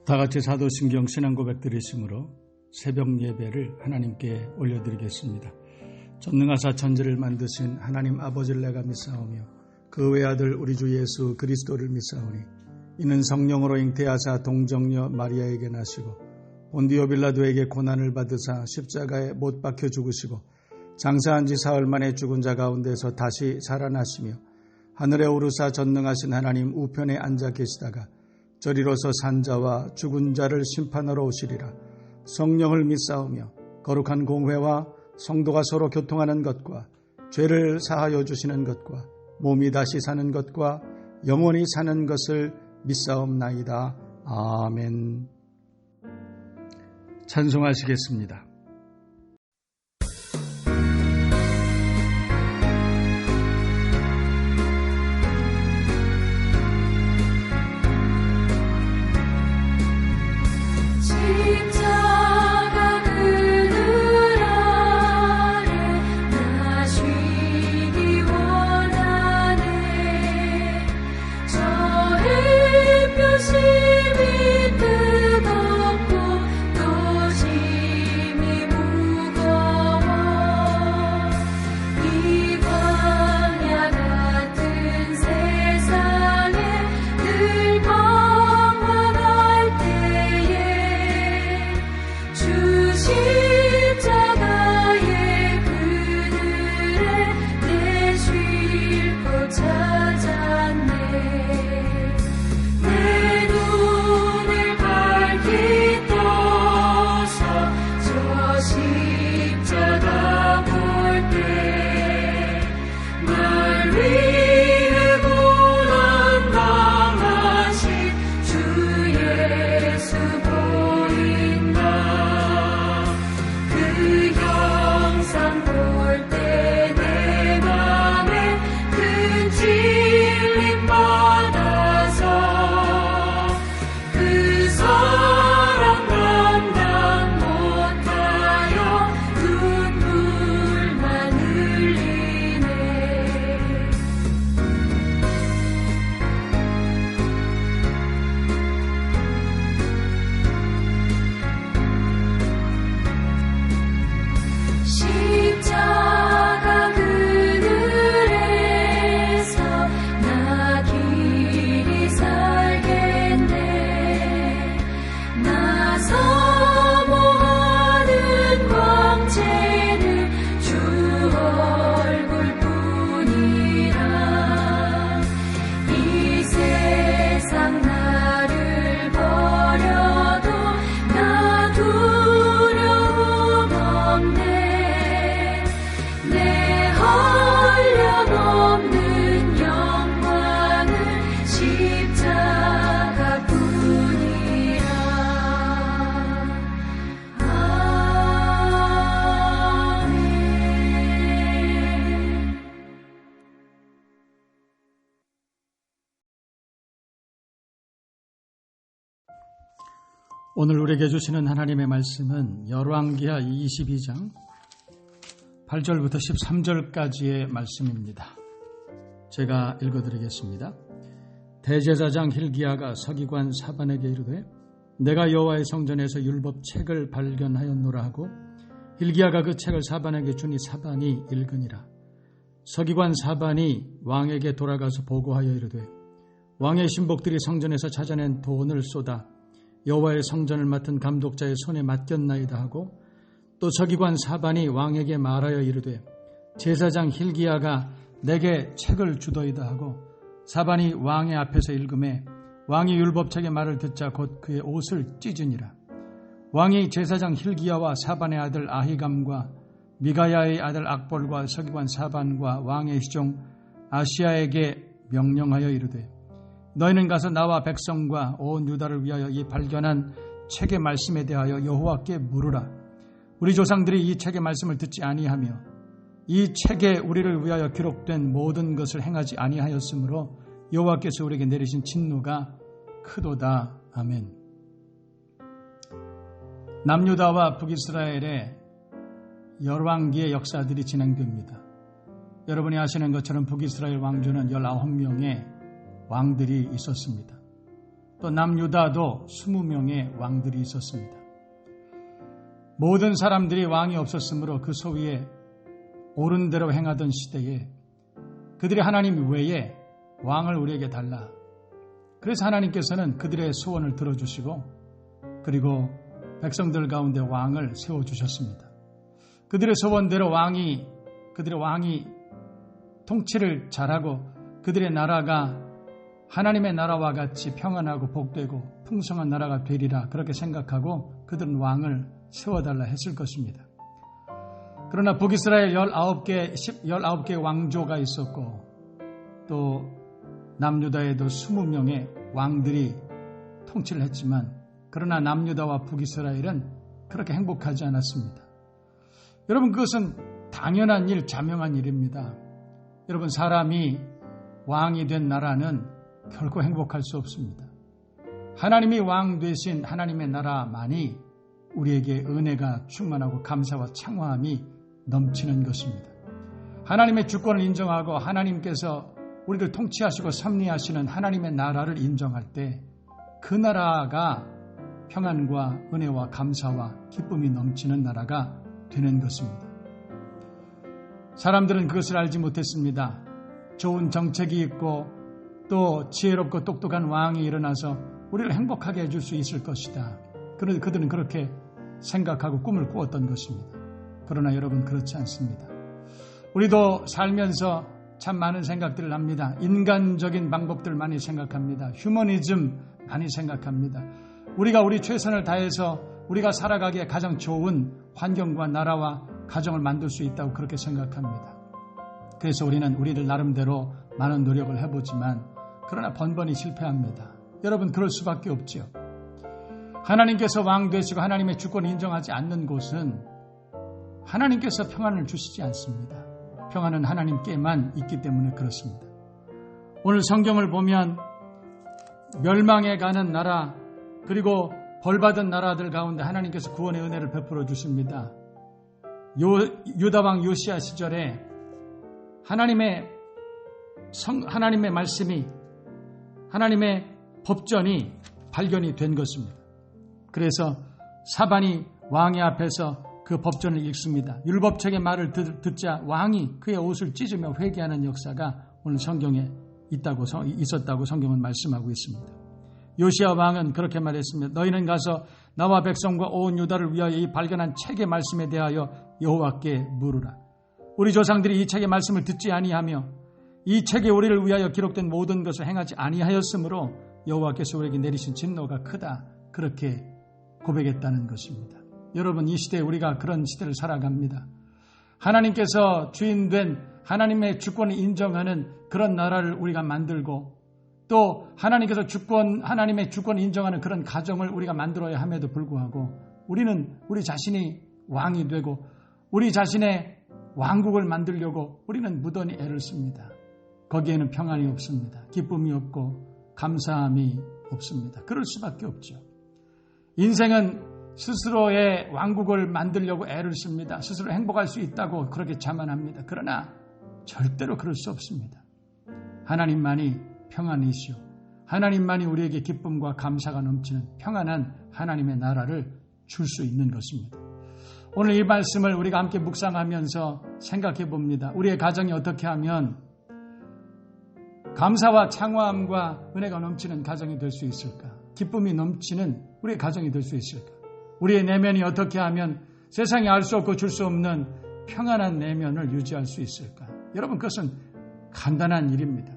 다 같이 사도신경 신앙 고백 드리심으로 새벽 예배를 하나님께 올려드리겠습니다. 전능하사 천지를 만드신 하나님 아버지를 내가 믿사오며 그 외아들 우리 주 예수 그리스도를 믿사오니 이는 성령으로 잉태하사 동정녀 마리아에게 나시고 본디오 빌라도에게 고난을 받으사 십자가에 못 박혀 죽으시고 장사한 지 사흘 만에 죽은 자 가운데서 다시 살아나시며 하늘에 오르사 전능하신 하나님 우편에 앉아 계시다가 저리로서 산자와 죽은 자를 심판하러 오시리라. 성령을 믿사오며 거룩한 공회와 성도가 서로 교통하는 것과 죄를 사하여 주시는 것과 몸이 다시 사는 것과 영원히 사는 것을 믿사옵나이다. 아멘. 찬송하시겠습니다. 오늘 우리에게 주시는 하나님의 말씀은 열왕기하 22장 8절부터 13절까지의 말씀입니다. 제가 읽어드리겠습니다. 대제사장 hil기야가 서기관 사반에게 이르되 내가 여호와의 성전에서 율법 책을 발견하였노라 하고 hil기야가 그 책을 사반에게 주니 사반이 읽으니라. 서기관 사반이 왕에게 돌아가서 보고하여 이르되 왕의 신복들이 성전에서 찾아낸 돈을 쏟아 여호와의 성전을 맡은 감독자의 손에 맡겼나이다 하고 또 서기관 사반이 왕에게 말하여 이르되 제사장 hil기야가 내게 책을 주더이다 하고 사반이 왕의 앞에서 읽음에 왕이 율법책의 말을 듣자 곧 그의 옷을 찢으니라. 왕이 제사장 hil기야와 사반의 아들 아히감과 미가야의 아들 악볼과 서기관 사반과 왕의 시종 아시야에게 명령하여 이르되 너희는 가서 나와 백성과 온 유다를 위하여 이 발견한 책의 말씀에 대하여 여호와께 물으라. 우리 조상들이 이 책의 말씀을 듣지 아니하며 이 책에 우리를 위하여 기록된 모든 것을 행하지 아니하였으므로 여호와께서 우리에게 내리신 진노가 크도다. 아멘. 남유다와 북이스라엘의 열왕기의 역사들이 진행됩니다. 여러분이 아시는 것처럼 북이스라엘 왕조는 19명의 왕들이 있었습니다. 또 남유다도 20명의 왕들이 있었습니다. 모든 사람들이 왕이 없었으므로 그 소위에 옳은 대로 행하던 시대에 그들이 하나님 외에 왕을 우리에게 달라. 그래서 하나님께서는 그들의 소원을 들어주시고 그리고 백성들 가운데 왕을 세워주셨습니다. 그들의 소원대로 그들의 왕이 통치를 잘하고 그들의 나라가 하나님의 나라와 같이 평안하고 복되고 풍성한 나라가 되리라 그렇게 생각하고 그들은 왕을 세워달라 했을 것입니다. 그러나 북이스라엘 19개 왕조가 있었고 또 남유다에도 20명의 왕들이 통치를 했지만 그러나 남유다와 북이스라엘은 그렇게 행복하지 않았습니다. 여러분 그것은 당연한 일, 자명한 일입니다. 여러분 사람이 왕이 된 나라는 결코 행복할 수 없습니다. 하나님이 왕 되신 하나님의 나라만이 우리에게 은혜가 충만하고 감사와 창화함이 넘치는 것입니다. 하나님의 주권을 인정하고 하나님께서 우리를 통치하시고 섭리하시는 하나님의 나라를 인정할 때 그 나라가 평안과 은혜와 감사와 기쁨이 넘치는 나라가 되는 것입니다. 사람들은 그것을 알지 못했습니다. 좋은 정책이 있고 또 지혜롭고 똑똑한 왕이 일어나서 우리를 행복하게 해줄 수 있을 것이다. 그들은 그렇게 생각하고 꿈을 꾸었던 것입니다. 그러나 여러분 그렇지 않습니다. 우리도 살면서 참 많은 생각들을 합니다. 인간적인 방법들 많이 생각합니다. 휴머니즘 많이 생각합니다. 우리가 우리 최선을 다해서 우리가 살아가기에 가장 좋은 환경과 나라와 가정을 만들 수 있다고 그렇게 생각합니다. 그래서 우리는 우리를 나름대로 많은 노력을 해보지만 그러나 번번이 실패합니다. 여러분 그럴 수밖에 없지요. 하나님께서 왕 되시고 하나님의 주권을 인정하지 않는 곳은 하나님께서 평안을 주시지 않습니다. 평안은 하나님께만 있기 때문에 그렇습니다. 오늘 성경을 보면 멸망해 가는 나라 그리고 벌받은 나라들 가운데 하나님께서 구원의 은혜를 베풀어 주십니다. 유다왕 요시야 시절에 하나님의 말씀이 하나님의 법전이 발견이 된 것입니다. 그래서 사반이 왕의 앞에서 그 법전을 읽습니다. 율법책의 말을 듣자 왕이 그의 옷을 찢으며 회개하는 역사가 오늘 성경에 있었다고 성경은 말씀하고 있습니다. 요시야 왕은 그렇게 말했습니다. 너희는 가서 나와 백성과 온 유다를 위하여 이 발견한 책의 말씀에 대하여 여호와께 물으라. 우리 조상들이 이 책의 말씀을 듣지 아니하며 이 책에 우리를 위하여 기록된 모든 것을 행하지 아니하였으므로 여호와께서 우리에게 내리신 진노가 크다. 그렇게 고백했다는 것입니다. 여러분 이 시대에 우리가 그런 시대를 살아갑니다. 하나님께서 주인된 하나님의 주권을 인정하는 그런 나라를 우리가 만들고 또 하나님께서 하나님의 주권을 인정하는 그런 가정을 우리가 만들어야 함에도 불구하고 우리는 우리 자신이 왕이 되고 우리 자신의 왕국을 만들려고 우리는 무던히 애를 씁니다. 거기에는 평안이 없습니다. 기쁨이 없고 감사함이 없습니다. 그럴 수밖에 없죠. 인생은 스스로의 왕국을 만들려고 애를 씁니다. 스스로 행복할 수 있다고 그렇게 자만합니다. 그러나 절대로 그럴 수 없습니다. 하나님만이 평안이시오. 하나님만이 우리에게 기쁨과 감사가 넘치는 평안한 하나님의 나라를 줄 수 있는 것입니다. 오늘 이 말씀을 우리가 함께 묵상하면서 생각해 봅니다. 우리의 가정이 어떻게 하면 감사와 창화함과 은혜가 넘치는 가정이 될 수 있을까? 기쁨이 넘치는 우리의 가정이 될 수 있을까? 우리의 내면이 어떻게 하면 세상이 알 수 없고 줄 수 없는 평안한 내면을 유지할 수 있을까? 여러분 그것은 간단한 일입니다.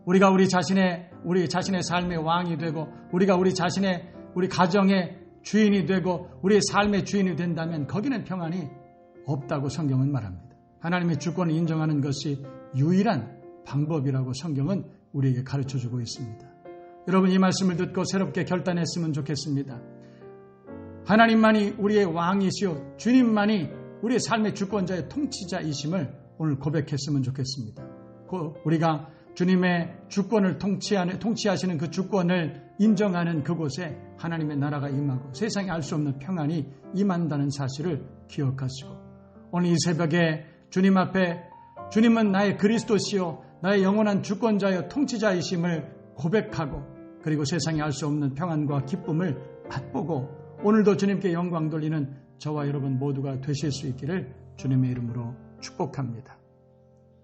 우리가 우리 자신의 삶의 왕이 되고 우리가 우리 가정의 주인이 되고 우리의 삶의 주인이 된다면 거기는 평안이 없다고 성경은 말합니다. 하나님의 주권을 인정하는 것이 유일한 방법이라고 성경은 우리에게 가르쳐주고 있습니다. 여러분 이 말씀을 듣고 새롭게 결단했으면 좋겠습니다. 하나님만이 우리의 왕이시오 주님만이 우리의 삶의 주권자의 통치자이심을 오늘 고백했으면 좋겠습니다. 우리가 주님의 주권을 통치하시는 그 주권을 인정하는 그곳에 하나님의 나라가 임하고 세상에 알 수 없는 평안이 임한다는 사실을 기억하시고 오늘 이 새벽에 주님 앞에 주님은 나의 그리스도시요 나의 영원한 주권자여 통치자이심을 고백하고 그리고 세상에 알 수 없는 평안과 기쁨을 맛보고 오늘도 주님께 영광 돌리는 저와 여러분 모두가 되실 수 있기를 주님의 이름으로 축복합니다.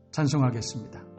찬송하겠습니다.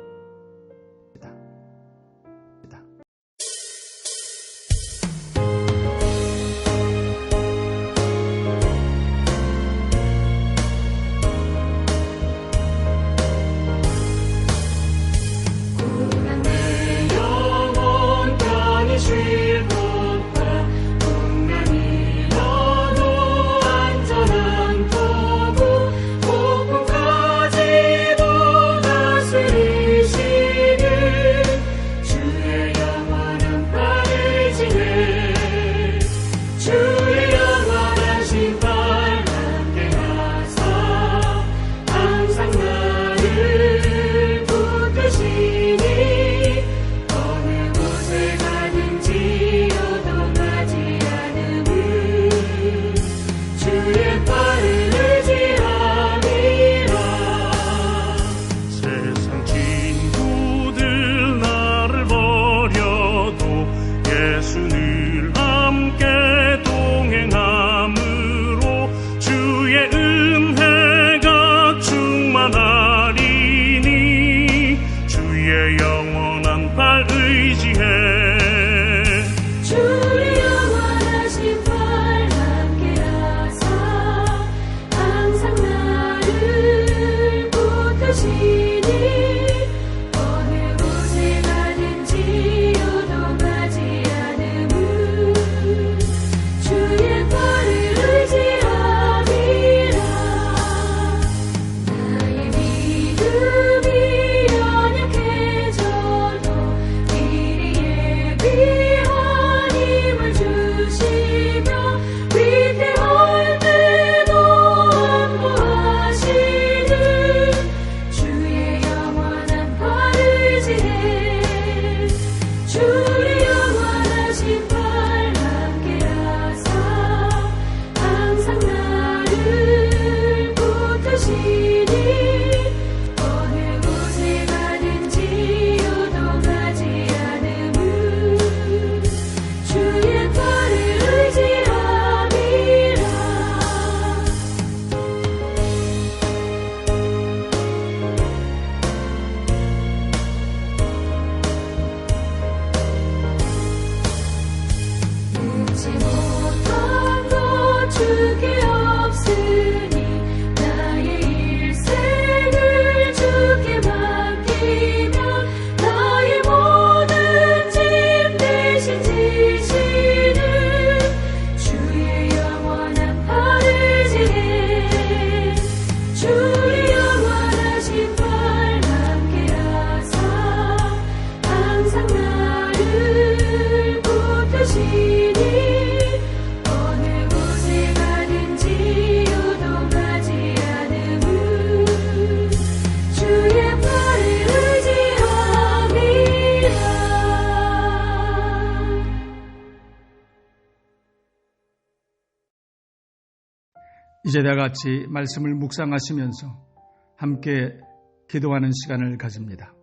이제 다 같이 말씀을 묵상하시면서 함께 기도하는 시간을 가집니다.